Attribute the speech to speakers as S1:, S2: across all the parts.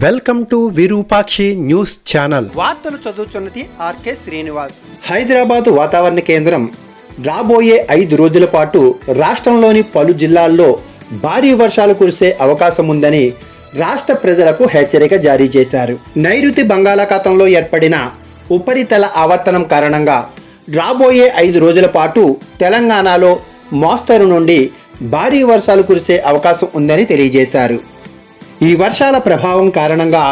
S1: Welcome to Virupakshi news channel.
S2: వార్తలు చదువుతున్నది RK Srinivas.
S1: Hyderabad వాతావరణ కేంద్రం రాబోయే 5 రోజుల పాటు రాష్ట్రంలోని పలు జిల్లాల్లో భారీ వర్షాలు కురిసే అవకాశం ఉందని రాష్ట్ర ప్రజలకు హెచ్చరిక జారీ చేశారు. నైరుతి బంగాళాఖాతంలో ఏర్పడిన ఉపరితల ఆవర్తనం కారణంగా రాబోయే 5 రోజుల పాటు తెలంగాణలో మోస్తరు నుండి భారీ వర్షాలు కురిసే అవకాశం ఉందని తెలియజేశారు. ఈ వర్షాల ప్రభావం కారణంగా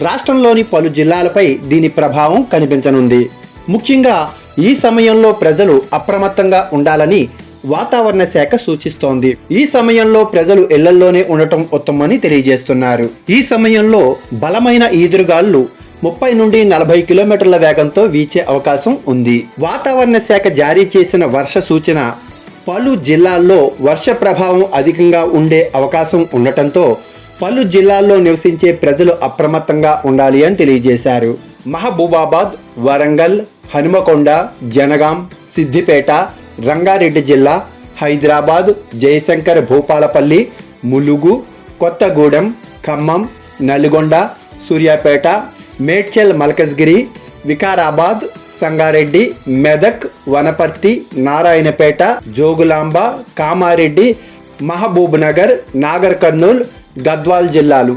S1: రాష్ట్రంలోని పలు జిల్లాలపై దీని ప్రభావం కనిపించనుంది. ముఖ్యంగా ఈ సమయంలో ప్రజలు అప్రమత్తంగా ఉండాలని వాతావరణ శాఖ సూచిస్తోంది. ఈ సమయంలో ప్రజలు ఇళ్లలోనే ఉండటం ఉత్తమమని తెలియజేస్తున్నారు. ఈ సమయంలో బలమైన ఈదురుగాళ్లు 30 నుండి 40 కిలోమీటర్ల వేగంతో వీచే అవకాశం ఉంది. వాతావరణ శాఖ జారీ చేసిన వర్ష సూచన పలు జిల్లాల్లో వర్ష ప్రభావం అధికంగా ఉండే అవకాశం ఉండటంతో పలు జిల్లాల్లో నివసించే ప్రజలు అప్రమత్తంగా ఉండాలి అని తెలియజేశారు. మహబూబాబాద్, వరంగల్, హనుమకొండ, జనగాం, సిద్దిపేట, రంగారెడ్డి జిల్లా, హైదరాబాద్, జయశంకర్ భూపాలపల్లి, ములుగు, కొత్తగూడెం, ఖమ్మం, నల్గొండ, సూర్యాపేట, మేడ్చల్ మల్కజ్గిరి, వికారాబాద్, సంగారెడ్డి, మెదక్, వనపర్తి, నారాయణపేట, జోగులాంబ, కామారెడ్డి, మహబూబ్ నగర్, నాగర్ కర్నూల్, గద్వాల్ జిల్లాలు